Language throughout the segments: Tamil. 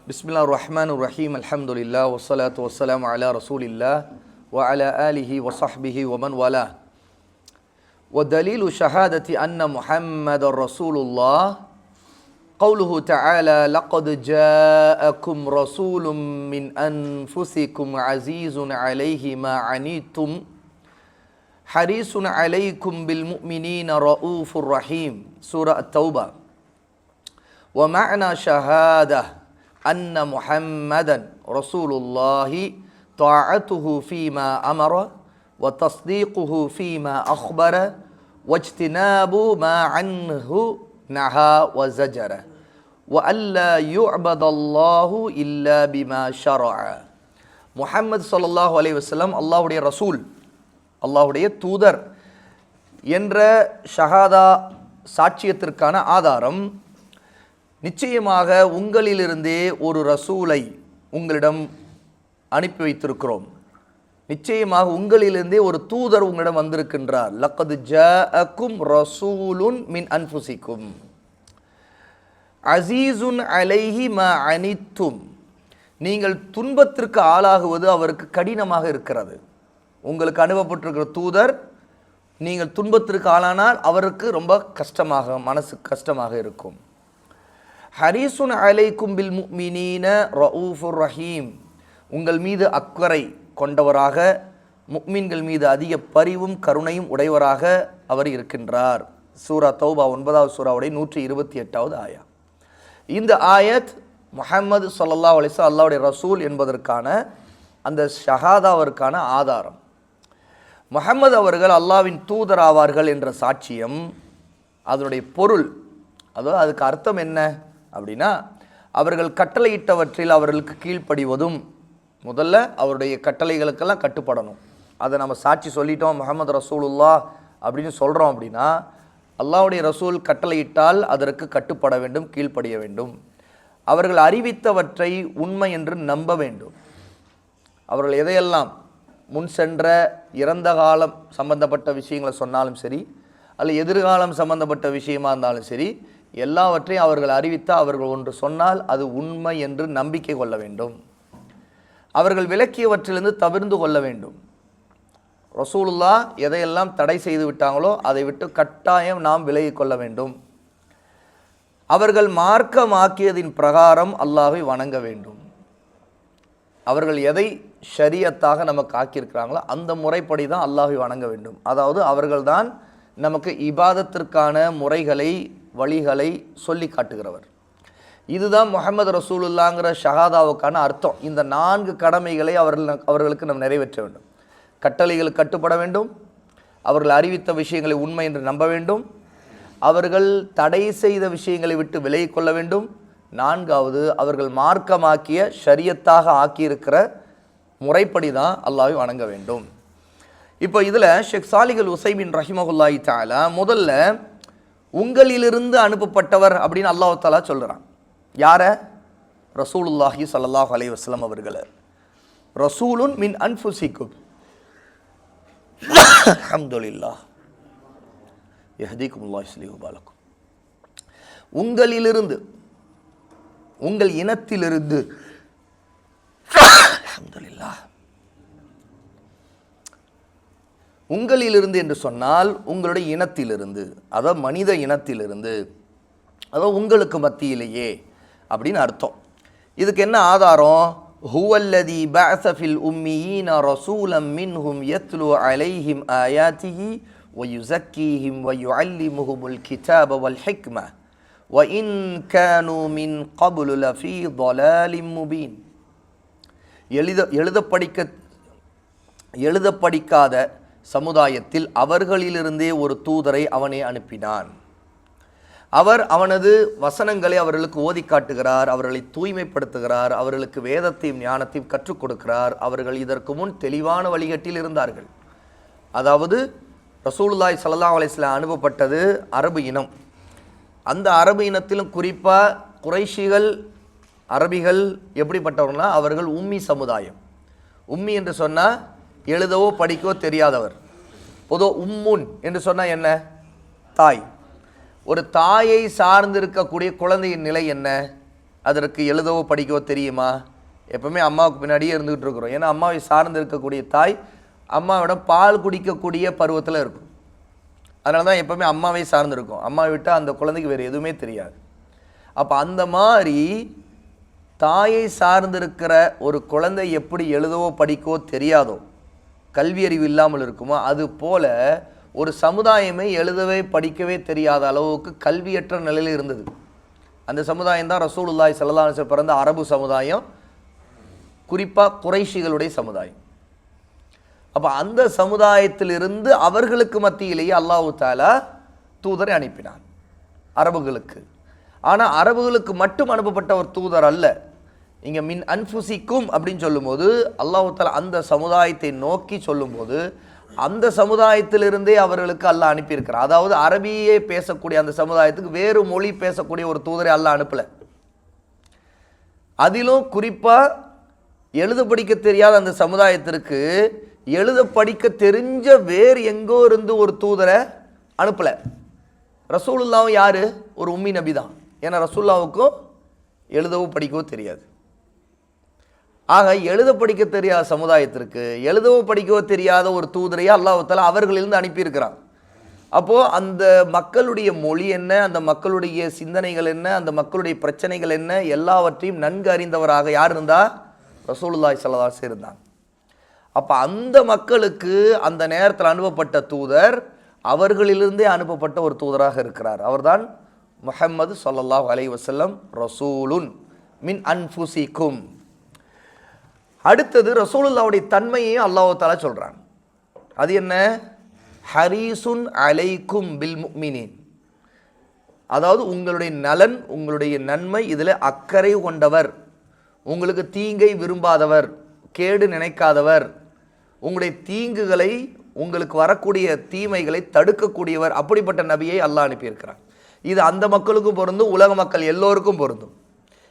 பிஸ்மில்லாஹிர் ரஹ்மானிர் ரஹீம். அல்ஹம்துலில்லாஹ் வஸ்ஸலாத்து வஸ்ஸலாமு அலா ரசூலில்லாஹ் வ அலா ஆலிஹி வ ஸஹ்பிஹி வ மன் வலா. வ தலீலு ஷஹாதத்தி அன்ன முஹம்மதர் ரசூலுல்லாஹ் கௌலுஹு தஆலா லக்கத் ஜாஅக்கும் ரசூலும் மின் அன்ஃபுஸிக்கும் அஸீஸுன் அலைஹி மா அனீத்தும் ஹரீஸுன் அலைக்கும் பில் முஃமினீன ரഊஃபுர் ரஹீம். சூரா அத்-தௌபா. ومعنى شهادة أن محمدا رسول الله طاعته فيما أمر وتصديقه فيما أخبر واجتناب ما عنه نهى وزجر وألا يعبد الله إلا بما شرع. முஹம்மது ஸல்லல்லாஹு அலைஹி வஸல்லம் அல்லாஹ்வுடைய ரசூல், அல்லாஹ்வுடைய தூதர் என்ற ஷஹாதா சாட்சியத்திற்கான ஆதாரம், நிச்சயமாக உங்களிலிருந்தே ஒரு ரசூலை உங்களிடம் அனுப்பி வைத்திருக்கிறோம். நிச்சயமாக உங்களிலிருந்தே ஒரு தூதர் உங்களிடம் வந்திருக்கின்றார். லக்கத் ஜாஅக்கும் ரசூலுன் மின் அன்ஃபுஸிக்கும் அஸீஸுன் அலைஹி மா அனித்தும். நீங்கள் துன்பத்திற்கு ஆளாகுவது அவருக்கு கடினமாக இருக்கிறது. உங்களுக்கு அனுப்பப்பட்டிருக்கிற தூதர் நீங்கள் துன்பத்திற்கு ஆளானால் அவருக்கு ரொம்ப கஷ்டமாக, மனசு கஷ்டமாக இருக்கும். ஹரீசுன் அலைக்கும் பில் முஃமினீன ரഊஃபுர் ரஹீம். உங்கள் மீது அக்கறை கொண்டவராக, முஃமின்கள் மீது அதிக பரிவும் கருணையும் உடையவராக அவர் இருக்கின்றார். சூரா தௌபா 9வது சூராவுடைய 128வது ஆயா. இந்த ஆயத் முஹம்மது ஸல்லல்லாஹு அலைஹி வஸல்லம் அல்லாஹ்வுடைய ரசூல் என்பதற்கான அந்த ஷஹாதாவிற்கான ஆதாரம். முஹம்மது அவர்கள் அல்லாஹ்வின் தூதர் ஆவார்கள் என்ற சாட்சியம், அதனுடைய பொருள், அதாவது அதுக்கு அர்த்தம் என்ன அப்படின்னா, அவர்கள் கட்டளையிட்டவற்றில் அவர்களுக்கு கீழ்ப்படிவதும், முதல்ல அவருடைய கட்டளைகளுக்கெல்லாம் கட்டுப்படணும். அதை நம்ம சாட்சி சொல்லிட்டோம், முஹம்மது ரசூலுல்லாஹ் அப்படின்னு சொல்கிறோம் அப்படின்னா, அல்லாஹ்வுடைய ரசூல் கட்டளையிட்டால் அதற்கு கட்டுப்பட வேண்டும், கீழ்ப்படிய வேண்டும். அவர்கள் அறிவித்தவற்றை உண்மை என்று நம்ப வேண்டும். அவர்கள் எதையெல்லாம் முன் சென்ற இறந்த காலம் சம்பந்தப்பட்ட விஷயங்களை சொன்னாலும் சரி, அல்ல எதிர்காலம் சம்பந்தப்பட்ட விஷயமா இருந்தாலும் சரி, எல்லாவற்றையும் அவர்கள் அறிவித்தால், அவர்கள் ஒன்று சொன்னால் அது உண்மை என்று நம்பிக்கை கொள்ள வேண்டும். அவர்கள் விளக்கியவற்றிலிருந்து தவிர்ந்து கொள்ள வேண்டும். ரசூலுல்லாஹ் எதையெல்லாம் தடை செய்து விட்டாங்களோ அதை விட்டு கட்டாயம் நாம் விலகி கொள்ள வேண்டும். அவர்கள் மார்க்கமாக்கியதின் பிரகாரம் அல்லாஹ்வை வணங்க வேண்டும். அவர்கள் எதை ஷரியத்தாக நமக்கு ஆக்கியிருக்கிறாங்களோ அந்த முறைப்படி தான் அல்லாஹ்வை வணங்க வேண்டும். அதாவது அவர்கள்தான் நமக்கு இபாதத்திற்கான முறைகளை, வழிகளை சொல்லி காட்டுகிறவர். இதுதான் முஹம்மது ரசூலுல்லாங்கிற ஷஹாதாவுக்கான அர்த்தம். இந்த 4 கடமைகளை அவர்களுக்கு நாம் நிறைவேற்ற வேண்டும். கட்டளைகளுக்கு கட்டுப்பட வேண்டும், அவர்கள் அறிவித்த விஷயங்களை உண்மை என்று நம்ப வேண்டும், அவர்கள் தடை செய்த விஷயங்களை விட்டு விலகிக் கொள்ள வேண்டும், 4வது அவர்கள் மார்க்கமாக்கிய ஷரியத்தாக ஆக்கியிருக்கிற முறைப்படி தான் அல்லாஹ்வை வணங்க வேண்டும். இப்போ இதில் ஷேக் சாலிஹ் அல் உஸைமீன் ரஹிமஹுல்லாஹி தஆலா முதல்ல உங்களிலிருந்து அனுப்பப்பட்டவர் அப்படின்னு அல்லாஹ் தஆலா சொல்கிறான். யார? ரசூலுல்லாஹி ஸல்லல்லாஹு அலைஹி வஸல்லம் அவர்களை. ரசூலுன் மின் அன்ஃபுஸிக்கும். அல்ஹம்துலில்லாஹ் யஹ்தீகுமுல்லாஹு யுஸ்லிஹு பாலக்கும். உங்களிலிருந்து, உங்கள் இனத்திலிருந்து. அல்ஹம்துலில்லாஹ். உங்களிலிருந்து என்று சொன்னால் உங்களுடைய இனத்திலிருந்து, அதாவது மனித இனத்திலிருந்து, அதாவது உங்களுக்கு மத்தியிலேயே அப்படின்னு அர்த்தம். இதுக்கு என்ன ஆதாரம்? ஹுவல்லதி பஅஸ ஃபில் உம்மீன ரசூலம் மின்ஹும் யத்லு அலைஹிம் ஆயாத்திஹி வ யுஸக்கீஹிம் வ யுஅல்லிமுஹுமுல் கிதாப வல் ஹிக்ம வ இன் கானூ மின் க்பலு லஃபீ ضலாலிம் முபீன். எழுத படிக்காத சமுதாயத்தில் அவர்களிலிருந்தே ஒரு தூதரை அவனே அனுப்பினான். அவர் அவனது வசனங்களை அவர்களுக்கு ஓதி காட்டுகிறார், அவர்களை தூய்மைப்படுத்துகிறார், அவர்களுக்கு வேதத்தையும் ஞானத்தையும் கற்றுக் கொடுக்கிறார். அவர்கள் இதற்கு முன் தெளிவான வழிகட்டில் இருந்தார்கள். அதாவது ரசூலுல்லாஹி ஸல்லல்லாஹு அலைஹி வஸல்லம் அனுப்பப்பட்டது அரபு இனம். அந்த அரபு இனத்திலும் குறிப்பாக குறைஷிகள், அரபிகள் எப்படிப்பட்டவர்கள்னா அவர்கள் உம்மி சமுதாயம். உம்மி என்று சொன்னால் எழுதவோ படிக்கவோ தெரியாதவர். பொதுவாக உம்முன் என்று சொன்னால் என்ன? தாய். ஒரு தாயை சார்ந்திருக்கக்கூடிய குழந்தையின் நிலை என்ன? அதற்கு எழுதவோ படிக்கவோ தெரியுமா? எப்பவுமே அம்மாவுக்கு பின்னாடியே இருந்துகிட்டு இருக்கிறோம். ஏன்னா அம்மாவை சார்ந்து இருக்கக்கூடிய தாய் அம்மாவிடம் பால் குடிக்கக்கூடிய பருவத்தில் இருக்கும். அதனால தான் எப்பவுமே அம்மாவை சார்ந்து இருக்கும். அம்மாவை விட்டால் அந்த குழந்தைக்கு வேறு எதுவுமே தெரியாது. அப்போ அந்த மாதிரி தாயை சார்ந்திருக்கிற ஒரு குழந்தை எப்படி எழுதவோ படிக்கவோ தெரியாதோ, கல்வி அறிவு இல்லாமல் இருக்குமோ, அது போல ஒரு சமுதாயமே எழுதவே படிக்கவே தெரியாத அளவுக்கு கல்வியற்ற நிலையில் இருந்தது. அந்த சமுதாயம் தான் ரசூலுல்லாஹி ஸல்லல்லாஹு அலைஹி வஸல்லம் பிறந்த அரபு சமுதாயம், குறிப்பாக குறைஷிகளுடைய சமுதாயம். அப்போ அந்த சமுதாயத்திலிருந்து அவர்களுக்கு மத்தியிலேயே அல்லாஹ் தஆலா தூதரை அனுப்பினான் அரபுகளுக்கு. ஆனால் அரபுகளுக்கு மட்டும் அனுப்பப்பட்ட ஒரு தூதர் அல்ல. இங்கே மின் அன்ஃபுசிக்கும் அப்படின்னு சொல்லும்போது அல்லாஹ் தஆலா அந்த சமுதாயத்தை நோக்கி சொல்லும்போது அந்த சமுதாயத்திலிருந்தே அவர்களுக்கு அல்லாஹ் அனுப்பியிருக்கிறார். அதாவது அரபியே பேசக்கூடிய அந்த சமுதாயத்துக்கு வேறு மொழி பேசக்கூடிய ஒரு தூதரை அல்லாஹ் அனுப்பலை. அதிலும் குறிப்பாக எழுத படிக்க தெரியாத அந்த சமுதாயத்திற்கு எழுத படிக்க தெரிஞ்ச வேறு எங்கோ இருந்து ஒரு தூதரை அனுப்பலை. ரசூலுல்லாவும் யார்? ஒரு உம்மி நபி தான். ஏன்னா ரசூலுல்லாவுக்கும் எழுதவோ படிக்கவோ தெரியாது. ஆக எழுத படிக்க தெரியாத சமுதாயத்திற்கு எழுதவோ படிக்கவோ தெரியாத ஒரு தூதரையே அல்லாஹ் தஆலா அவர்களிலிருந்து அனுப்பியிருக்கிறான். அப்போது அந்த மக்களுடைய மொழி என்ன, அந்த மக்களுடைய சிந்தனைகள் என்ன, அந்த மக்களுடைய பிரச்சனைகள் என்ன, எல்லாவற்றையும் நன்கு அறிந்தவராக யார் இருந்தால் ரசூலுல்லாஹி ஸல்லல்லாஹு அலைஹி வஸல்லம் இருந்தாங்க. அப்போ அந்த மக்களுக்கு அந்த நேரத்தில் அனுப்பப்பட்ட தூதர் அவர்களிலிருந்தே அனுப்பப்பட்ட ஒரு தூதராக இருக்கிறார். அவர்தான் முஹம்மது ஸல்லல்லாஹு அலைஹி வஸல்லம், ரசூலுன் மின் அன்ஃபுசிக்கும். அடுத்தது ரசூலுல்லாஹ்வுடைய தன்மையை அல்லாஹ் தஆலா சொல்கிறான். அது என்ன? ஹரீசுன் அலைக்கும் பில் முஃமினீன். அதாவது உங்களுடைய நலன், உங்களுடைய நன்மை இதில் அக்கறை கொண்டவர், உங்களுக்கு தீங்கை விரும்பாதவர், கேடு நினைக்காதவர், உங்களுடைய தீங்குகளை, உங்களுக்கு வரக்கூடிய தீமைகளை தடுக்கக்கூடியவர். அப்படிப்பட்ட நபியை அல்லாஹ் அனுப்பியிருக்கிறார். இது அந்த மக்களுக்கும் பொருந்தும், உலக மக்கள் எல்லோருக்கும் பொருந்தும்.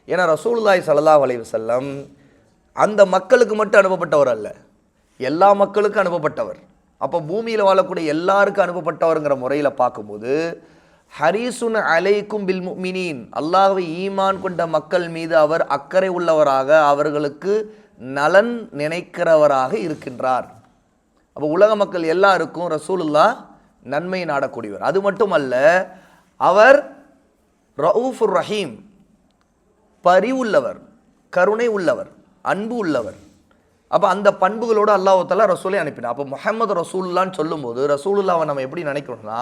ஏன்னா ரசூலுல்லாஹி ஸல்லல்லாஹு அலைஹி வஸல்லம் அந்த மக்களுக்கு மட்டும் அனுப்பப்பட்டவர் அல்ல, எல்லா மக்களுக்கும் அனுப்பப்பட்டவர். அப்போ பூமியில் வாழக்கூடிய எல்லாருக்கும் அனுப்பப்பட்டவருங்கிற முறையில் பார்க்கும்போது ஹரீசுன் அலைக்கும் பில் முஃமினீன், அல்லாஹ்வை ஈமான் கொண்ட மக்கள் மீது அவர் அக்கறை உள்ளவராக, அவர்களுக்கு நலன் நினைக்கிறவராக இருக்கின்றார். அப்போ உலக மக்கள் எல்லாருக்கும் ரசூலுல்லாஹ் நன்மை நாடக்கூடியவர். அது மட்டுமல்ல, அவர் ரவுஃபுர் ரஹீம், பரிவுள்ளவர், கருணை உள்ளவர், அன்பு உள்ளவர். அப்போ அந்த பண்புகளோடு அல்லாஹ் தஆலா ரசூலை அனுப்பினார். அப்போ முஹம்மது ரசூலுல்லான்னு சொல்லும்போது ரசூலுல்லாவை நம்ம எப்படி நினைக்கணும்னா,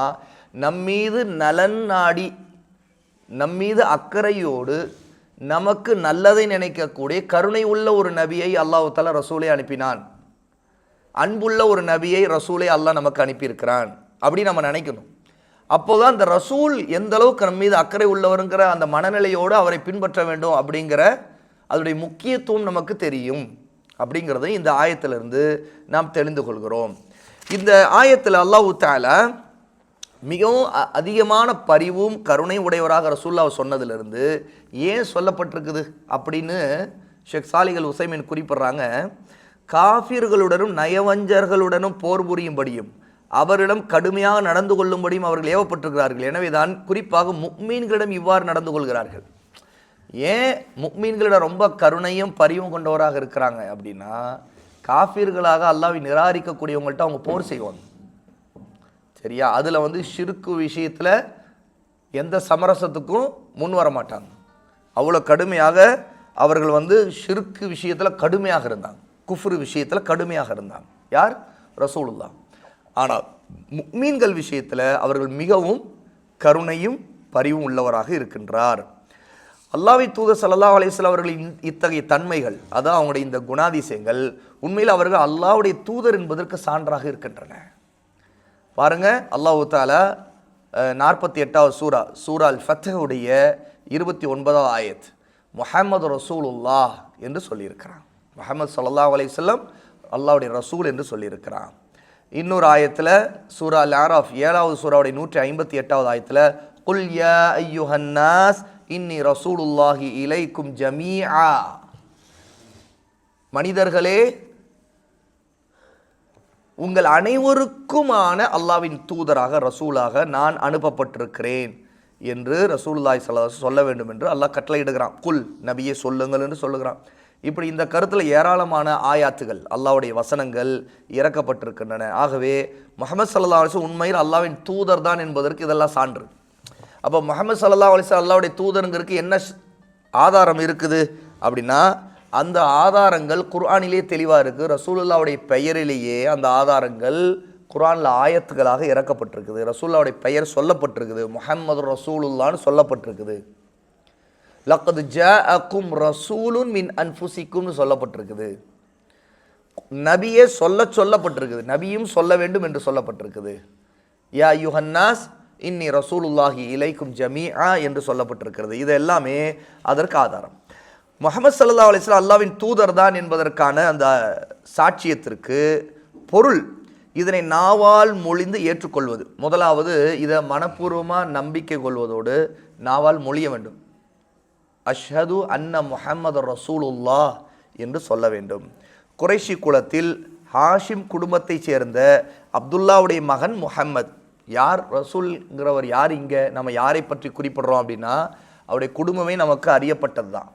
நம்மீது நலன் நாடி, நம்மீது அக்கறையோடு, நமக்கு நல்லதை நினைக்கக்கூடிய கருணை உள்ள ஒரு நபியை அல்லாஹ் தஆலா ரசூலை அனுப்பினான். அன்புள்ள ஒரு நபியை ரசூலை அல்லாஹ் நமக்கு அனுப்பியிருக்கிறான் அப்படி நம்ம நினைக்கணும். அப்போதான் அந்த ரசூல் எந்த அளவுக்கு நம்ம மீது அக்கறை உள்ளவருங்கிற அந்த மனநிலையோடு அவரை பின்பற்ற வேண்டும் அப்படிங்கிற அதனுடைய முக்கியத்துவம் நமக்கு தெரியும். அப்படிங்கிறதை இந்த ஆயத்திலிருந்து நாம் தெரிந்து கொள்கிறோம். இந்த ஆயத்தில் அல்லாஹ் தஆலா மிகவும் அதிகமான பரிவும் கருணை உடையவராக ரசூலுல்லாஹ் சொன்னதிலிருந்து ஏன் சொல்லப்பட்டிருக்குது அப்படின்னு ஷேக் சாலிஹ் அல் உஸைமீன் குறிப்பிடுறாங்க. காஃபிர்களுடனும் நயவஞ்சர்களுடனும் போர் புரியும்படியும் அவரிடம் கடுமையாக நடந்து கொள்ளும்படியும் அவர்கள் ஏவப்பட்டிருக்கிறார்கள். எனவே தான் குறிப்பாக முஃமின்களிடம் இவ்வாறு நடந்து கொள்கிறார்கள். ஏன் முஃமின்களிடம் ரொம்ப கருணையும் பரிவும் கொண்டவராக இருக்கிறாங்க அப்படின்னா, காஃபிர்களாக அல்லாஹ்வை நிராகரிக்கக்கூடியவங்கள்ட்ட அவங்க போர் செய்வாங்க. சரியா? அதில் ஷிர்க்கு விஷயத்தில் எந்த சமரசத்துக்கும் முன் வர மாட்டாங்க. அவ்வளோ கடுமையாக அவர்கள் ஷிர்க்கு விஷயத்தில் கடுமையாக இருந்தாங்க, குஃப்ரு விஷயத்தில் கடுமையாக இருந்தாங்க. யார்? ரசூலுல்லாஹ். ஆனால் முஃமின்கள் விஷயத்தில் அவர்கள் மிகவும் கருணையும் பரிவும் உள்ளவராக இருக்கின்றார். அல்லாஹ்வின் தூதர் ஸல்லல்லாஹு அலைஹி வஸல்லம் அவர்களின் இத்தகைய தன்மைகள், அதான் அவங்களுடைய இந்த குணாதிசயங்கள் உண்மையில் அவர்கள் அல்லாஹ்வுடைய தூதர் என்பதற்கு சான்றாக இருக்கின்றன. பாருங்க, அல்லாஹ் தஆலா 48வது சூரா அல் ஃபத்ஹுடைய 29வது ஆயத் முஹம்மது ரசூலுல்லாஹ் என்று சொல்லியிருக்கிறான். முஹம்மது ஸல்லல்லாஹு அலைஹி வஸல்லம் அல்லாஹ்வுடைய ரசூல் என்று சொல்லியிருக்கிறான். இன்னொரு ஆயத்தில் சூரா அல் ஆராஃப் 7வது சூராவுடைய 158வது ஆயத்தில் குல் யா அய்யுஹன் நாஸ் இன்னி ரசூலுல்லாஹி இலைக்கும் ஜமீஆ, மனிதர்களே உங்கள் அனைவருக்குமான அல்லாஹ்வின் தூதராக ரசூலாக நான் அனுப்பப்பட்டிருக்கிறேன் என்று ரசூலுல்லாஹி ஸல்லல்லாஹு அலைஹி வஸல்லம் சொல்ல வேண்டும் என்று அல்லாஹ் கட்டளையிடுகிறான். குல் நபியே சொல்லுங்கள் என்று சொல்லுகிறான். இப்படி இந்த கருத்தில் ஏராளமான ஆயாத்துகள் அல்லாஹ்வுடைய வசனங்கள் இறக்கப்பட்டிருக்கின்றன. ஆகவே முஹம்மது ஸல்லல்லாஹு அலைஹி வஸல்லம் உண்மையில் அல்லாஹ்வின் தூதர் தான் என்பதற்கு இதெல்லாம் சான்று. அப்போ முஹம்மது ஸல்லல்லாஹு அலைஹி வஸல்லம் அல்லாஹ்வுடைய தூதருங்கிறதுக்கு என்ன ஆதாரம் இருக்குது அப்படின்னா, அந்த ஆதாரங்கள் குர்ஆனிலே தெளிவாக இருக்குது. ரசூலுல்லாஹ்வுடைய பெயரிலேயே அந்த ஆதாரங்கள் குர்ஆனில் ஆயத்துகளாக இறக்கப்பட்டிருக்குது. ரசூலுல்லாஹ்வுடைய பெயர் சொல்லப்பட்டிருக்குது. முஹம்மது ரசூலுல்லாஹ்னு சொல்லப்பட்டிருக்குது. லக்கத் ஜாஅக்கும் ரசூலுன் மின் அன்ஃபுசிக்கும்னு சொல்லப்பட்டிருக்குது. நபியே சொல்லப்பட்டிருக்குது. நபியும் சொல்ல வேண்டும் என்று சொல்லப்பட்டிருக்குது. யா யுஹன்னாஸ் இன்னி ரசூலுல்லாஹி இலைக்கும் ஜமீஆ என்று சொல்லப்பட்டிருக்கிறது. இது எல்லாமே அதற்கு ஆதாரம். முஹம்மது ஸல்லல்லாஹு அலைஹி வஸல்லம் அல்லாஹ்வின் தூதர் தான் என்பதற்கான அந்த சாட்சியத்திற்கு பொருள் இதனை நாவால் மொழிந்து ஏற்றுக்கொள்வது. முதலாவது இதை மனப்பூர்வமாக நம்பிக்கை கொள்வதோடு நாவால் மொழிய வேண்டும். அஷ்ஹது அன்ன முஹம்மது ரசூலுல்லாஹ் என்று சொல்ல வேண்டும். குறைஷி குலத்தில் ஹாஷிம் குடும்பத்தைச் சேர்ந்த அப்துல்லாவுடைய மகன் முஹம்மத். யார் ரசூல்ங்கிறவர் யார்? இங்கே நம்ம யாரை பற்றி குறிப்பிடுறோம் அப்படின்னா, அவருடைய குடும்பமே நமக்கு அறியப்பட்டது தான்,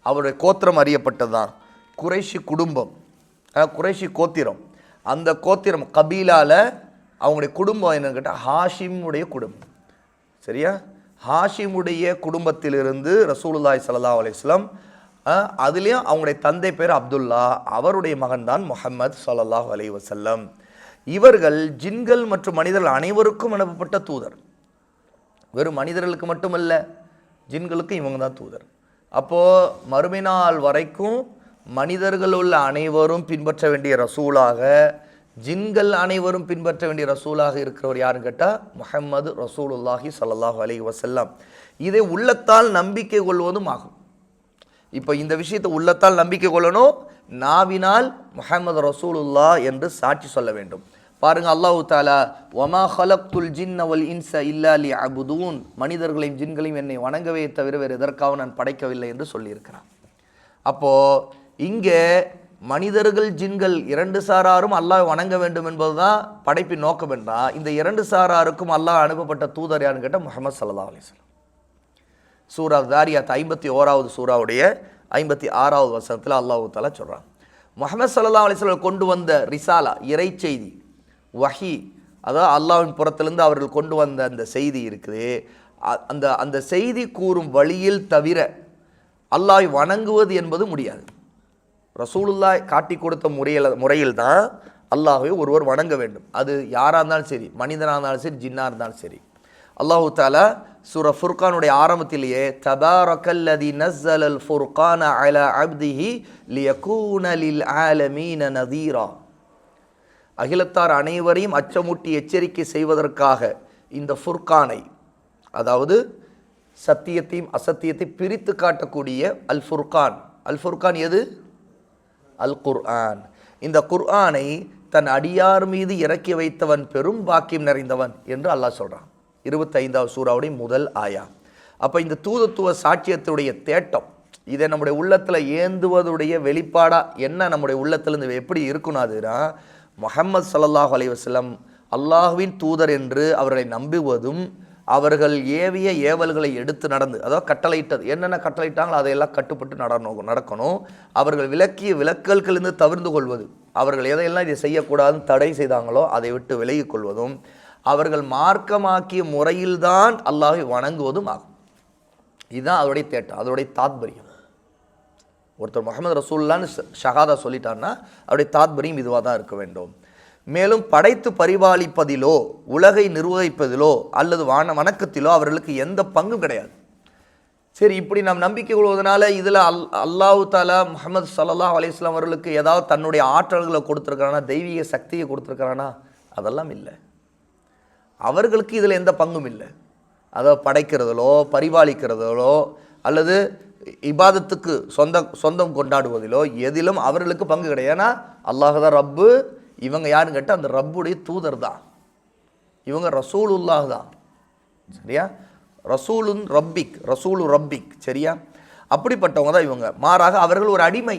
அவருடைய கோத்திரம் அறியப்பட்டது தான். குறைஷி குடும்பம், குறைஷி கோத்திரம், அந்த கோத்திரம் கபீலால அவங்களுடைய குடும்பம் என்னன்னு கேட்டால் ஹாஷிமுடைய குடும்பம். சரியா? ஹாஷிமுடைய குடும்பத்திலிருந்து ரசூலுல்லாஹி ஸல்லல்லாஹு அலைஹி வஸல்லம், அதுலேயும் அவங்களுடைய தந்தை பேர் அப்துல்லா, அவருடைய மகன் தான் முஹம்மது ஸல்லல்லாஹு அலைஹி வஸல்லம். இவர்கள் ஜின்கள் மற்றும் மனிதர்கள் அனைவருக்கும் அனுப்பப்பட்ட தூதர். வெறும் மனிதர்களுக்கு மட்டுமல்ல, ஜின்களுக்கும் இவங்க தான் தூதர். அப்போது மறுமை நாள் வரைக்கும் மனிதர்கள் உள்ள அனைவரும் பின்பற்ற வேண்டிய ரசூலாக, ஜின்கள் அனைவரும் பின்பற்ற வேண்டிய ரசூலாக இருக்கிறவர் யாருன்னு கேட்டால் முஹம்மது ரசூலுல்லாஹி ஸல்லல்லாஹு அலைஹி வஸல்லம். இதை உள்ளத்தால் நம்பிக்கை கொள்வதும் ஆகும். இப்போ இந்த விஷயத்தை உள்ளத்தால் நம்பிக்கை கொள்ளணும், நாவினால் முஹம்மது ரசூலுல்லாஹ் என்று சாட்சி சொல்ல வேண்டும். பாருங்க, அல்லாஹு தஆலா வமா ஹலக்துல் ஜின்ன வல் இன்ஸ இல்லா லியஅபுதூன், மனிதர்களையும் ஜின்களையும் என்னை வணங்கவே தவிர வேறு எதற்காக நான் படைக்கவில்லை என்று சொல்லியிருக்கிறான். அப்போது இங்கே மனிதர்கள் ஜின்கள் இரண்டு சாராரும் அல்லாஹ் வணங்க வேண்டும் என்பதுதான் படைப்பின் நோக்கம் என்றால், இந்த இரண்டு சாராருக்கும் அல்லாஹ் அனுப்பப்பட்ட தூதர் யாருன்னு கேட்டால் முஹம்மது ஸல்லல்லாஹு அலைஹி வஸல்லம். சூரா தாரியாத் 51வது சூராவுடைய 56வது வசனத்தில் அல்லாஹ் தஆலா சொல்கிறான், முஹம்மது ஸல்லல்லாஹு அலைஹி வஸல்லம் கொண்டு வந்த ரிசாலா, இறை செய்தி, வஹி, அதாவது அல்லாஹ்வின் புறத்திலிருந்து அவர்கள் கொண்டு வந்த அந்த செய்தி இருக்குது. அந்த செய்தி கூறும் வழியில் தவிர அல்லாஹ் வணங்குவது என்பது முடியாது. ரசூலுல்லாஹ் காட்டி கொடுத்த முறையில் தான் அல்லாஹ்வை ஒருவர் வணங்க வேண்டும். அது யாராக இருந்தாலும் சரி, மனிதனாக இருந்தாலும் சரி, ஜின்னாக இருந்தாலும் சரி. அல்லாஹு தஆலா சூரா ஃபுர்கானுடைய ஆரம்பத்திலேயே தபாரக்கல்லதி நஸ்ஸலல் ஃபுர்கான அலா அப்திஹி லியகூன லில் ஆலமீன நதீரா, அகிலத்தார் அனைவரையும் அச்சமூட்டி எச்சரிக்கை செய்வதற்காக இந்த ஃபுர்கானை, அதாவது சத்தியத்தையும் அசத்தியத்தையும் பிரித்து காட்டக்கூடிய அல் ஃபுர்கான். அல் ஃபுர்கான் எது? அல் குர்ஆன். இந்த குர்ஆனை தன் அடியார் மீது இறக்கி வைத்தவன் பெரும் பாக்கியம் நிறைந்தவன் என்று அல்லாஹ் சொல்கிறான். 25வது சூறாவுடைய முதல் ஆயா. அப்போ இந்த தூதத்துவ சாட்சியத்துடைய தேட்டம், இதை நம்முடைய உள்ளத்தில் ஏந்துவதுடைய வெளிப்பாடாக என்ன நம்முடைய உள்ளத்திலிருந்து எப்படி இருக்கணும்? அதுனா முஹம்மது ஸல்லல்லாஹு அலைஹி வஸல்லம் அல்லாஹ்வின் தூதர் என்று அவர்களை நம்புவதும், அவர்கள் ஏவிய ஏவல்களை எடுத்து நடந்து, அதாவது கட்டளையிட்டது என்னென்ன கட்டளையிட்டாங்களோ அதையெல்லாம் கட்டுப்பட்டு நடக்கணும். அவர்கள் விலக்கிய விலக்கல்களிலிருந்து தவிர்ந்து கொள்வது, அவர்கள் எதையெல்லாம் இதை செய்யக்கூடாதுன்னு தடை செய்தாங்களோ அதை விட்டு விலகிக் கொள்வதும், அவர்கள் மார்க்கமாக்கிய முறையில்தான் அல்லாஹ்வை வணங்குவதும் ஆகும். இதுதான் அதோடைய தேட்டம், அதோடைய தாத்பரியம். ஒருத்தர் முஹம்மது ரசூலுல்லாஹ்னு ஷஹாதா சொல்லிட்டார்னா அவருடைய தாத்பரியம் இதுவாக தான் இருக்க வேண்டும். மேலும் படைத்து பரிபாலிப்பதிலோ உலகை நிர்வகிப்பதிலோ அல்லது வணக்கத்திலோ அவர்களுக்கு எந்த பங்கும் கிடையாது. சரி, இப்படி நாம் நம்பிக்கை கொள்வதனால இதில் அல்லாஹு தஆலா முஹம்மது ஸல்லல்லாஹு அலைஹி வஸல்லம் அவர்களுக்கு ஏதாவது தன்னுடைய ஆற்றல்களை கொடுத்துருக்கிறானா, தெய்வீக சக்தியை கொடுத்துருக்கிறானா? அதெல்லாம் இல்லை. அவர்களுக்கு இதில் எந்த பங்கும் இல்லை. அதாவது படைக்கிறதிலோ பரிபாலிக்கிறதிலோ அல்லது இபாதத்துக்கு சொந்தம் கொண்டாடுவதிலோ எதிலும் அவர்களுக்கு பங்கு கிடையாது. ஏன்னா அல்லாஹ் தான் ரப்பு, இவங்க யாருன்னு கேட்டால் அந்த ரப்புடைய தூதர் தான், இவங்க ரசூலுல்லாஹ் தான். சரியா? ரசூலுன் ரப்பிக், ரசூலு ரப்பிக். சரியா? அப்படிப்பட்டவங்க தான் இவங்க. மாறாக அவர்கள் ஒரு அடிமை.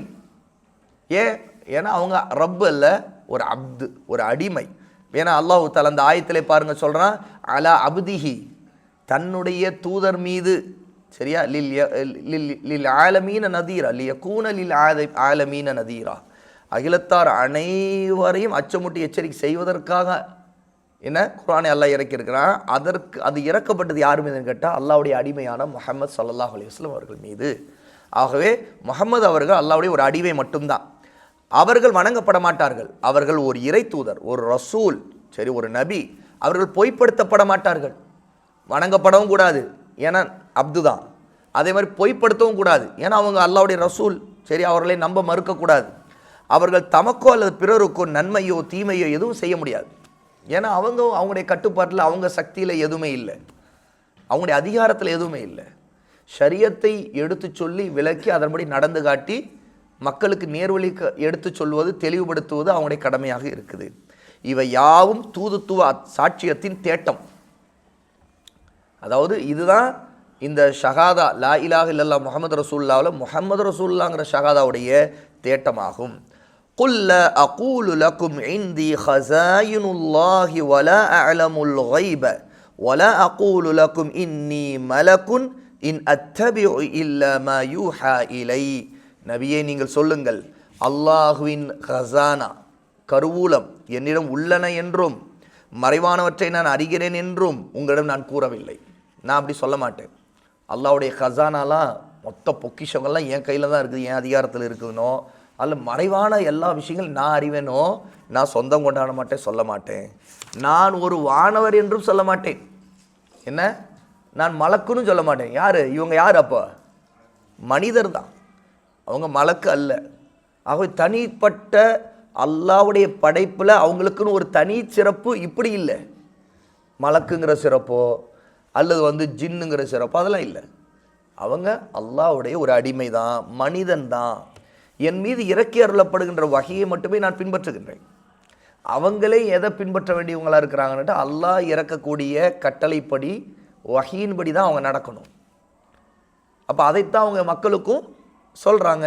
ஏன்னா அவங்க ரப்பு அல்ல, ஒரு அப்து, ஒரு அடிமை. ஏன்னா அல்லாஹ் தஆலா அந்த ஆயத்திலே பாருங்க சொல்கிறான், அலா அப்திஹி, தன்னுடைய தூதர் மீது, சரியா, லில் ஆலமீன நதீரா லியகூன லில் ஆலமீன நதீரா, அகிலத்தார் அனைவரையும் அச்சமுட்டி எச்சரிக்கை செய்வதற்காக என்ன குர்ஆனை அல்லாஹ் இறக்கியிருக்கிறான். அது இறக்கப்பட்டது யார் மீதுன்னு கேட்டால் அல்லாஹ்வுடைய அடிமையான முஹம்மது ஸல்லல்லாஹு அலைஹி வஸல்லம் அவர்கள் மீது. ஆகவே முஹம்மது அவர்கள் அல்லாஹ்வுடைய ஒரு அடிமை மட்டும்தான். அவர்கள் வணங்கப்பட மாட்டார்கள். அவர்கள் ஒரு இறை தூதர், ஒரு ரசூல், சரி, ஒரு நபி. அவர்கள் பொய்ப்படுத்தப்பட மாட்டார்கள். வணங்கப்படவும் கூடாது, ஏன்னா அப்து தான். அதே மாதிரி பொய்ப்படுத்தவும் கூடாது, ஏன்னா அவங்க அல்லாஹ்வுடைய ரசூல், சரி. அவர்களை நம்ப மறுக்கக்கூடாது. அவர்கள் தமக்கோ அல்லது பிறருக்கோ நன்மையோ தீமையோ எதுவும் செய்ய முடியாது, ஏன்னா அவங்களுடைய கட்டுப்பாட்டில், அவங்க சக்தியில் எதுவுமே இல்லை, அவங்களுடைய அதிகாரத்தில் எதுவுமே இல்லை. ஷரியத்தை எடுத்து சொல்லி விளக்கி அதன்படி நடந்து காட்டி மக்களுக்கு நேர்வழி எடுத்து சொல்வது, தெளிவுபடுத்துவது அவங்களுடைய கடமையாக இருக்குது. இவை யாவும் தூதுத்துவ சாட்சியத்தின் தேட்டம். அதாவது இதுதான் இந்த ஷஹாதா லா இலாஹ இல்லல்லாஹ் முஹம்மது ரசூலுல்லாஹ்ல முஹம்மது ரசூலுல்லாஹ்ங்கிற ஷஹாதாவுடைய தேட்டமாகும். குல் லா அகூலு லகும் இன்தி ஹஸாயினுல்லாஹி வலா அஅலமுல் கைப வலா அகூலு லகும் இன்னி மலகுன் இன் அத்தபிஉ இல்லா மா யூஹா இலை. நபியே, நீங்கள் சொல்லுங்கள், அல்லாஹுவின் ஹஸானா கருவூலம் என்னிடம் உள்ளன என்றும் மறைவானவற்றை நான் அறிகிறேன் என்றும் உங்களிடம் நான் கூறவில்லை. நான் அப்படி சொல்ல மாட்டேன். அல்லாஹ்வுடைய ஹஸானாலாம் மொத்த பொக்கிஷங்கள்லாம் என் கையில் தான் இருக்குது, என் அதிகாரத்தில் இருக்குதுனோ, அதில் மறைவான எல்லா விஷயங்களும் நான் அறிவேனோ, நான் சொந்தம் கொண்டாட மாட்டேன், சொல்ல மாட்டேன். நான் ஒரு வானவர் என்றும் சொல்ல மாட்டேன். என்ன, நான் மலக்குன்னு சொல்ல மாட்டேன். யார் இவங்க? யார்? அப்போ மனிதர் தான், அவங்க மலக்கு அல்ல. ஆகவே தனிப்பட்ட அல்லாஹ்வுடைய படைப்பில் அவங்களுக்குன்னு ஒரு தனி சிறப்பு இப்படி இல்லை. மலக்குங்கிற சிறப்போ அல்லது ஜின்னுங்கிற சிறப்போ அதெல்லாம் இல்லை. அவங்க அல்லாஹ்வுடைய ஒரு அடிமை தான், மனிதன் தான். என் மீது இறக்கி அருளப்படுகின்ற வகையை மட்டுமே நான் பின்பற்றுகின்றேன். அவங்களே எதை பின்பற்ற வேண்டியவங்களாக இருக்கிறாங்கன்னுட்டு அல்லாஹ் இறக்கக்கூடிய கட்டளைப்படி வஹீன்படி தான் அவங்க நடக்கணும். அப்போ அதைத்தான் அவங்க மக்களுக்கும் சொல்கிறாங்க.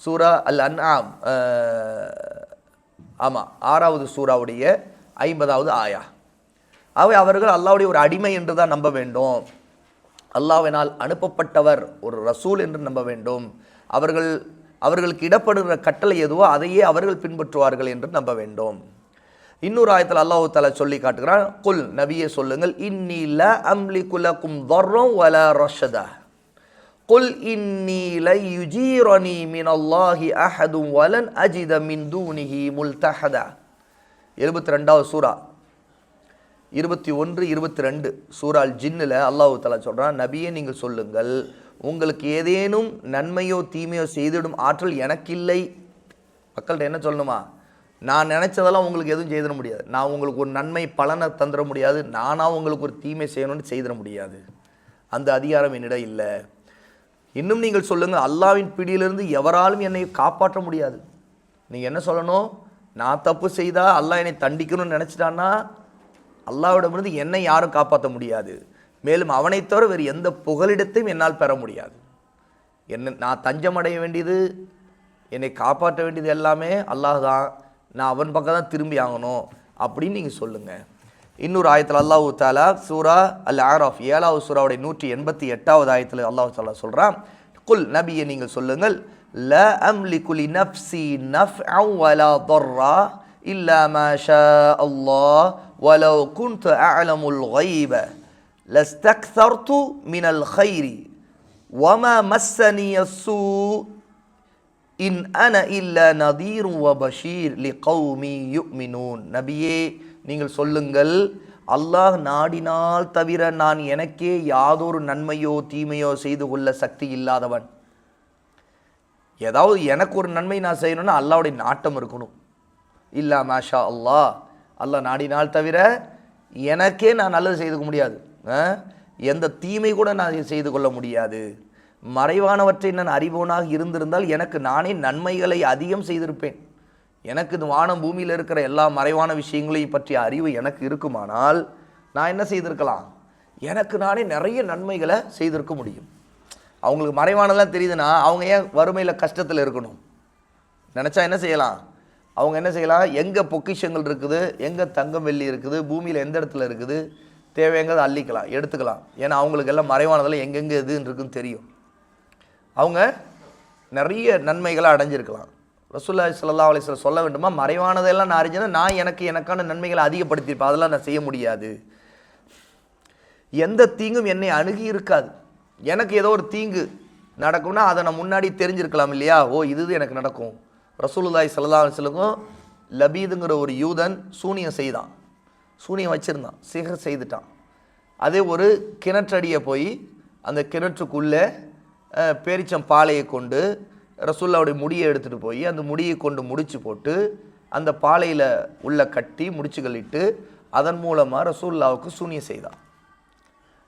சூரா அல் அன்ஆம், ஆமாம், 6வது சூறாவுடைய 50வது ஆயா. அவை அவர்கள் அல்லாஹ்வுடைய ஒரு அடிமை என்று தான் நம்ப வேண்டும். அல்லாஹ்வினால் அனுப்பப்பட்டவர் ஒரு ரசூல் என்று நம்ப வேண்டும். அவர்களுக்கு இடப்படுகிற கட்டளை எதுவோ அதையே அவர்கள் பின்பற்றுவார்கள் என்று நம்ப வேண்டும். இன்னொரு ஆயத்தில் அல்லாஹ் தஆலா சொல்லி காட்டுகிறான், குல், நபியே சொல்லுங்கள், இன்னி லா அம்லிகு லகும் தர்ரன் வலா ரஷதா குல் இன்னி லை யுஜீரனி மினல்லாஹி அஹதுன் வலன் அஜித மின் தூனிஹி முல்தஹதா. 72வது சூரா 21, 22 சூரா அல் ஜின்னில் அல்லாஹ் தஆலா சொல்கிறான், நபியே நீங்கள் சொல்லுங்கள், உங்களுக்கு ஏதேனும் நன்மையோ தீமையோ செய்திடும் ஆற்றல் எனக்கில்லை. மக்கள்கிட்ட என்ன சொல்லணுமா? நான் நினச்சதெல்லாம் உங்களுக்கு எதுவும் செய்திட முடியாது. நான் உங்களுக்கு ஒரு நன்மை பலனை தந்துட முடியாது. நானாக உங்களுக்கு ஒரு தீமை செய்யணும்னு செய்திட முடியாது. அந்த அதிகாரம் என்னிடம் இல்லை. இன்னும் நீங்கள் சொல்லுங்கள், அல்லாஹ்வின் பிடியிலிருந்து எவராலும் என்னை காப்பாற்ற முடியாது. நீங்கள் என்ன சொல்லணும்? நான் தப்பு செய்தால் அல்லாஹ் என்னை தண்டிக்கணும்னு நினச்சிட்டான்னா அல்லாஹ்விடமிருந்து என்னை யாரும் காப்பாற்ற முடியாது. மேலும் அவனை தவிர வேறு எந்த புகலிடத்தையும் என்னால் பெற முடியாது. நான் தஞ்சம் அடைய வேண்டியது, என்னை காப்பாற்ற வேண்டியது எல்லாமே அல்லாஹ் தான். நான் அவன் பக்கம் தான் திரும்பி ஆகணும் அப்படின்னு நீங்கள் சொல்லுங்கள். இன்னொரு ஆயத்தில் அல்லாஹ் தஆலா சூரா அல் ஆராஃப் 7வது சூறாவுடைய 188வது ஆயத்தில் அல்லாஹ் தஆலா சொல்கிறான், குல், நபியை நீங்கள் சொல்லுங்கள், லா அம்லிகு லி நஃப்ஸி நஃப்அன் வலா தர்ரா இல்லா மா ஷா அல்லாஹ் வலவ் குன்து அஅலமுல் கைப லஸ்தக்ஸர்து மினல் கைரி வமா மஸ்ஸனிய ஸூ இன் அன இல்லா நதீர் வ பஷீர் லிகௌமி யுமினூன். நபியே நீங்கள் சொல்லுங்கள், அல்லாஹ் நாடினால் தவிர நான் எனக்கே யாதொரு நன்மையோ தீமையோ செய்து கொள்ள சக்தி இல்லாதவன். ஏதாவது எனக்கு ஒரு நன்மை நான் செய்யணும்னா அல்லாஹ்வுடைய நாட்டம் இருக்கணும். இல்லா மாஷா அல்லாஹ், அல்லாஹ் நாடினால் தவிர எனக்கே நான் நல்லது செய்துக்க முடியாது. எந்த தீமை கூட நான் செய்து கொள்ள முடியாது. மறைவானவற்றை நான் அறிவோனாக இருந்திருந்தால் எனக்கு நானே நன்மைகளை அதிகம் செய்திருப்பேன். எனக்கு இந்த வானம் பூமியில் இருக்கிற எல்லா மறைவான விஷயங்களையும் பற்றிய அறிவு எனக்கு இருக்குமானால் நான் என்ன செய்திருக்கலாம்? எனக்கு நானே நிறைய நன்மைகளை செய்திருக்க முடியும். அவங்களுக்கு மறைவானதெல்லாம் தெரியுதுன்னா அவங்க ஏன் வறுமையில் கஷ்டத்தில் இருக்கணும்? நினச்சா என்ன செய்யலாம்? அவங்க என்ன செய்யலாம்? எங்கே பொக்கிஷங்கள் இருக்குது, எங்கே தங்கம் வெள்ளி இருக்குது, பூமியில் எந்த இடத்துல இருக்குது, தேவைங்கிறத அள்ளிக்கலாம், எடுத்துக்கலாம். ஏன்னா அவங்களுக்கு எல்லாம் மறைவானதில் எங்கெங்கே எதுன்னு இருக்குன்னு தெரியும். அவங்க நிறைய நன்மைகளை அடைஞ்சிருக்கலாம். ரசூலுல்லாஹி ஸல்லல்லாஹு அலைஹி வஸல்லம் சொல்ல வேண்டுமா, மறைவானதெல்லாம் நான் அறிஞ்சேன்னா நான் எனக்கான நன்மைகளை அதிகப்படுத்தியிருப்பேன், அதெல்லாம் நான் செய்ய முடியாது. எந்த தீங்கும் என்னை அணுகி இருக்காது. எனக்கு ஏதோ ஒரு தீங்கு நடக்கும்னா அதை நான் முன்னாடி தெரிஞ்சிருக்கலாம் இல்லையா? ஓ இது எனக்கு நடக்கும். ரசூலுல்லாஹி ஸல்லல்லாஹு அலைஹி வஸல்லம் லபீதுங்கிற ஒரு யூதன் சூனியம் செய்தான், சூனியம் வச்சுருந்தான், சிகர் செய்துட்டான். அதே ஒரு கிணற்றடியை போய் அந்த கிணற்றுக்குள்ளே பேரிச்சம் பாலையை கொண்டு ரசூல்லாவுடைய முடியை எடுத்துகிட்டு போய் அந்த முடியை கொண்டு முடிச்சு போட்டு அந்த பாலையில் உள்ள கட்டி முடிச்சுகள் இட்டு அதன் மூலமாக ரசூல்லாவுக்கு சூனியம் செய்தான்.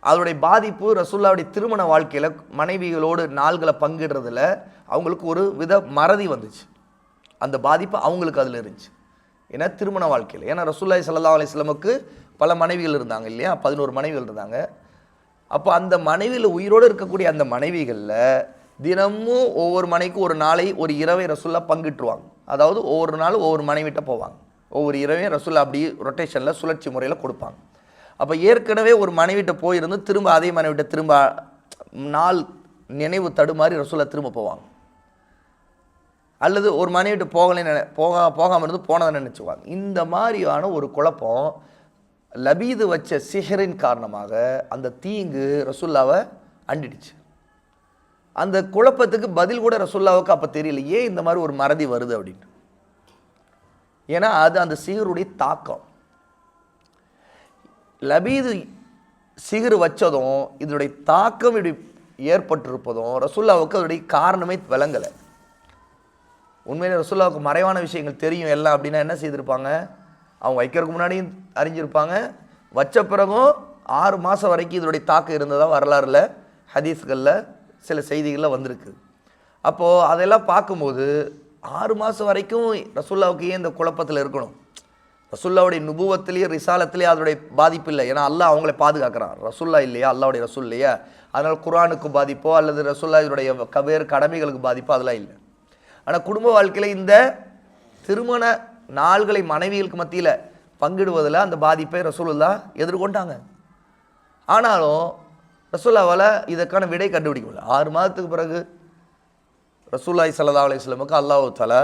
அதோடைய பாதிப்பு ரசூல்லாவுடைய திருமண வாழ்க்கையில் மனைவிகளோடு நாள்களை பங்கிடுறதுல அவங்களுக்கு ஒரு வித மறதி வந்துச்சு. அந்த பாதிப்பு அவங்களுக்கு அதில் இருந்துச்சு. ஏன்னா திருமண வாழ்க்கையில், ஏன்னா ரசூலுல்லாஹி ஸல்லல்லாஹு அலைஹி வஸல்லமுக்கு பல மனைவிகள் இருந்தாங்க இல்லையா, 11 மனைவிகள் இருந்தாங்க. அப்போ அந்த மனைவியில் உயிரோடு இருக்கக்கூடிய அந்த மனைவிகளில் தினமும் ஒவ்வொரு மனைவிக்கும் ஒரு நாளை ஒரு இரவை ரசூல்லா பங்கிட்டுருவாங்க. அதாவது ஒவ்வொரு நாளும் ஒவ்வொரு மனைவிட்ட போவாங்க, ஒவ்வொரு இரவையும் ரசூல்லா அப்படி ரொட்டேஷனில் சுழற்சி முறையில் கொடுப்பாங்க. அப்போ ஏற்கனவே ஒரு மனைவிட்ட போயிருந்து திரும்ப அதே மனைவிட்ட திரும்ப நாள் நினைவு தடுமாறி ரசூல்லா திரும்ப போவாங்க. அல்லது ஒரு மனைவிட்டு போகாமல் இருந்து போனதை நினச்சிக்குவாங்க. இந்த மாதிரியான ஒரு குழப்பம் லபீது வச்ச சிஹரின் காரணமாக அந்த தீங்கு ரசூல்லாவை அண்டிடுச்சு. அந்த குழப்பத்துக்கு பதில் கூட ரசூல்லாவுக்கு அப்போ தெரியல, ஏன் இந்த மாதிரி ஒரு மறதி வருது அப்படின்னு. ஏன்னா அது அந்த சிஹருடைய தாக்கம். லபீது சிஹர் வச்சதும் இதனுடைய தாக்கம் இப்படி ஏற்பட்டிருப்பதும் ரசூல்லாவுக்கு அதனுடைய காரணமே விளங்கலை. உண்மையிலே ரசூலுல்லாஹ்வுக்கு மறைவான விஷயங்கள் தெரியும் எல்லாம் அப்படின்னா என்ன செய்திருப்பாங்க? அவங்க வைக்கிறதுக்கு முன்னாடியும் அறிஞ்சிருப்பாங்க, வச்ச பிறகும் 6 மாதம் வரைக்கும் இதனுடைய தாக்கம் இருந்ததாக வரலாறுல ஹதீஸ்களில் சில செய்திகளில் வந்திருக்கு. அப்போது அதெல்லாம் பார்க்கும்போது 6 மாதம் வரைக்கும் ரசூலுல்லாஹ்வுக்கு ஏன் இந்த குழப்பத்தில் இருக்கணும்? ரசூலுல்லாஹ்வுடைய நுபுவத்திலேயே ரிசாலத்திலேயே அதனுடைய பாதிப்பு இல்லை. ஏன்னா அல்லாஹ் அவங்கள பாதுகாக்கிறான். ரசூல்லா இல்லையா, அல்லாஹ்வுடைய ரசூல் இல்லையா, அதனால் குர்ஆனுக்கு பாதிப்போ அல்லது ரசூலுல்லாஹ்வுடைய வேறு கடமைகளுக்கு பாதிப்போ அதெல்லாம் இல்லை. ஆனால் குடும்ப வாழ்க்கையில் இந்த திருமண நாள்களை மனைவிகளுக்கு மத்தியில் பங்கிடுவதில் அந்த பாதிப்பை ரசூலுல்லாஹ் எதிர்கொண்டாங்க. ஆனாலும் ரசூலுல்லாஹ்வால் இதற்கான விடை கண்டுபிடிக்க முடியல. 6 மாதத்துக்கு பிறகு ரசூலுல்லாஹி ஸல்லல்லாஹு அலைஹி வஸல்லமுக்கு அல்லாஹ் தஆலா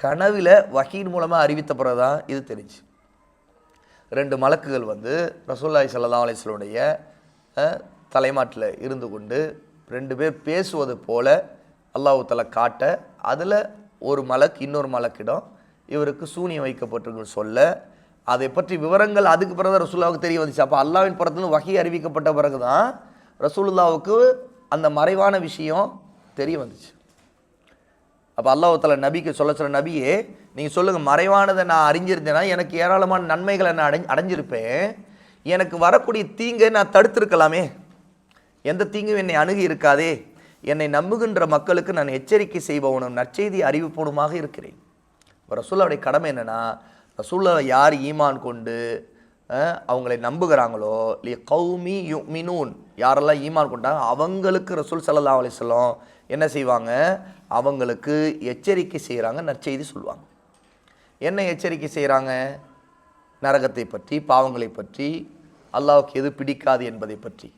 கனவில் வஹீன் மூலமாக அறிவித்த பிறகு தான் இது தெரிஞ்சு. 2 மலக்குகள் வந்து ரசூலுல்லாஹி ஸல்லல்லாஹு அலைஹி வஸல்லுடைய தலைமாட்டில் இருந்து கொண்டு 2 பேர் பேசுவது போல அல்லாஹ் தஆலா காட்ட, அதில் ஒரு மலக் இன்னொரு மலக்கிடம் இவருக்கு சூனியம் வைக்கப்பட்டிருக்குன்னு சொல்ல, அதை பற்றி விவரங்கள் அதுக்கு பிறகு தான் ரசூலுல்லாஹ்வுக்கு தெரிய வந்துச்சு. அப்போ அல்லாஹ்வின் புறத்துலேருந்து வஹி அறிவிக்கப்பட்ட பிறகு தான் ரசூலுல்லாஹ்வுக்கு அந்த மறைவான விஷயம் தெரிய வந்துச்சு. அப்போ அல்லாஹ் தஆலா நபிக்கு சொல்ல நபியே நீங்கள் சொல்லுங்கள், மறைவானதை நான் அறிஞ்சிருந்தேன்னா எனக்கு ஏராளமான நன்மைகளை நான் அடைஞ்சிருப்பேன், எனக்கு வரக்கூடிய தீங்கை நான் தடுத்திருக்கலாமே, எந்த தீங்கும் என்னை அணுகி இருக்காதே, என்னை நம்புகின்ற மக்களுக்கு நான் எச்சரிக்கை செய்பவனும் நற்செய்தி அறிவிப்பவனுமாக இருக்கிறேன். இப்போ ரசூலுல்லாஹ்வுடைய கடமை என்னென்னா, ரசூலுல்லாஹ் யார் ஈமான் கொண்டு அவங்களை நம்புகிறாங்களோ, கௌமி யுமினூன், யாரெல்லாம் ஈமான் கொண்டாங்க அவங்களுக்கு ரசூல் ஸல்லல்லாஹு அலைஹி வஸல்லம் என்ன செய்வாங்க? அவங்களுக்கு எச்சரிக்கை செய்கிறாங்க, நற்செய்தி சொல்லுவாங்க. என்ன எச்சரிக்கை செய்கிறாங்க? நரகத்தை பற்றி, பாவங்களை பற்றி, அல்லாஹ்வுக்கு எது பிடிக்காது என்பதை பற்றி.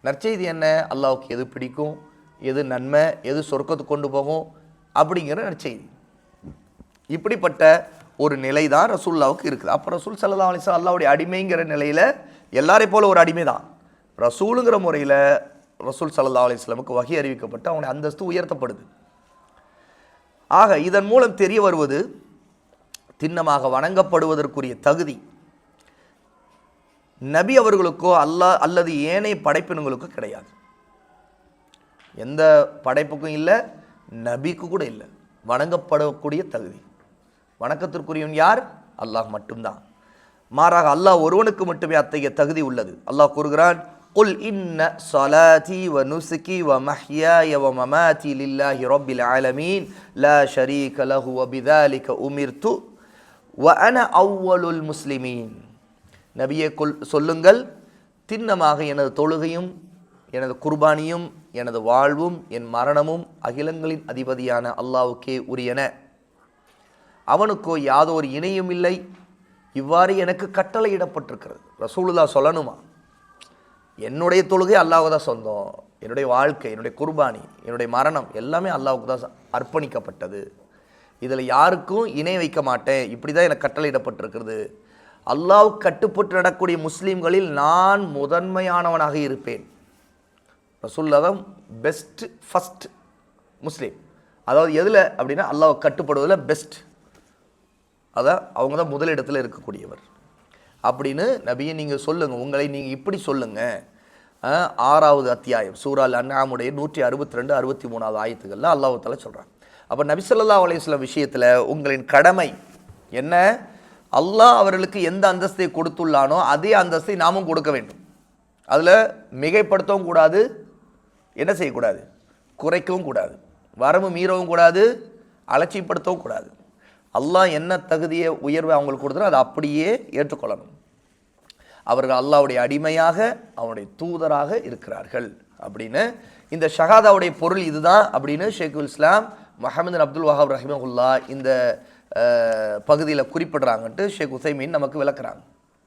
நற்செய்தி என்ன? அல்லாஹ்வுக்கு எது பிடிக்கும், எது நன்மை, எது சொர்க்கத்துக்கு கொண்டு போகும் அப்படிங்கிற நற்செய்தி. இப்படிப்பட்ட ஒரு நிலை தான் ரசூலுல்லாஹ்வுக்கு இருக்குது. அப்போ ரசூல் ஸல்லல்லாஹு அலைஹி வஸல்லம் அல்லாஹ்வுடைய அடிமைங்கிற நிலையில் எல்லாரையும் போல ஒரு அடிமை தான். ரசூலுங்கிற முறையில் ரசூல் ஸல்லல்லாஹு அலைஹி வஸல்லமுக்கு வஹி அறிவிக்கப்பட்டு அவங்களுடைய அந்தஸ்து உயர்த்தப்படுது. ஆக இதன் மூலம் தெரிய வருவது, திண்ணமாக வணங்கப்படுவதற்குரிய தகுதி நபி அவர்களுக்கோ அல்லது ஏனைய படைப்பினங்களுக்கோ கிடையாது. எந்த படைப்புக்கும் இல்லை, நபிக்கு கூட இல்லை. வணங்கப்படக்கூடிய தகுதி, வணக்கத்திற்குரியவன் யார்? அல்லாஹ் மட்டும்தான். மாறாக அல்லாஹ் ஒருவனுக்கு மட்டுமே அத்தகைய தகுதி உள்ளது. அல்லாஹ் கூறுகிறான், குல் இன்ன ஸலாத்தி வ நுஸுகி வ மஹ்யாய வ மமாத்தி லில்லாஹி ரப்பில் ஆலமீன் லா ஷரீக லஹு வ பிதாலிக உமிர்து வ அன அவ்வலுல் முஸ்லிமீன். நபியே சொல்லுங்கள், திண்ணமாக எனது தொழுகையும் எனது குர்பானியும் எனது வாழ்வும் என் மரணமும் அகிலங்களின் அதிபதியான அல்லாஹ்வுக்கே உரியன, அவனுக்கோ யாதோர் இணையும் இல்லை, இவ்வாறு எனக்கு கட்டளையிடப்பட்டிருக்கிறது. ரசூலுல்லாஹ் சொல்லணுமா? என்னுடைய தொழுகை அல்லாஹ்வுக்கு தான் சொந்தம், என்னுடைய வாழ்க்கை, என்னுடைய குர்பானி, என்னுடைய மரணம் எல்லாமே அல்லாஹ்வுக்கு தான் அர்ப்பணிக்கப்பட்டது, இதில் யாருக்கும் இணை வைக்க மாட்டேன், இப்படி தான் எனக்கு கட்டளையிடப்பட்டிருக்கிறது, அல்லாஹ்வுக்கு கட்டுப்பட்டு நடக்கக்கூடிய முஸ்லீம்களில் நான் முதன்மையானவனாக இருப்பேன். ரசூலுல்லாஹ் பெஸ்ட் ஃபஸ்ட் முஸ்லீம், அதாவது எதில் அப்படின்னா அல்லாஹ்வுக்கு கட்டுப்படுவதில் பெஸ்ட், அதான் அவங்க தான் முதலிடத்தில் இருக்கக்கூடியவர் அப்படின்னு நபியை நீங்கள் சொல்லுங்கள், உங்களை நீங்கள் இப்படி சொல்லுங்கள். 6வது அத்தியாயம் சூரா அன்ஆமுடைய 162 63வது ஆயத்துக்களில் அல்லாஹ் தஆலா சொல்கிறான். அப்போ நபி ஸல்லல்லாஹு அலைஹி வஸல்லம் விஷயத்தில் உங்களின் கடமை என்ன, அல்லாஹ் அவர்களுக்கு எந்த அந்தஸ்தை கொடுத்துள்ளானோ அதே அந்தஸ்தை நாமும் கொடுக்க வேண்டும். அதில் மிகைப்படுத்தவும் கூடாது, என்ன செய்யக்கூடாது, குறைக்கவும் கூடாது, வரம்பு மீறவும் கூடாது, அலட்சியப்படுத்தவும் கூடாது. அல்லாஹ் என்ன தகுதியை உயர்வை அவங்களுக்கு கொடுத்தனோ அதை அப்படியே ஏற்றுக்கொள்ளணும். அவர்கள் அல்லாஹ்வுடைய அடிமையாக அவனுடைய தூதராக இருக்கிறார்கள் அப்படின்னு இந்த ஷஹாதாவுடைய பொருள் இதுதான் அப்படின்னு ஷேகுல் இஸ்லாம் முஹம்மது பின் அப்துல் வஹாப் ரஹிமஹுல்லா இந்த பகுதியில் குறிப்பிடுறாங்கன்ட்டு ஷேக் உசைமீன் நமக்கு விளக்குறாங்க.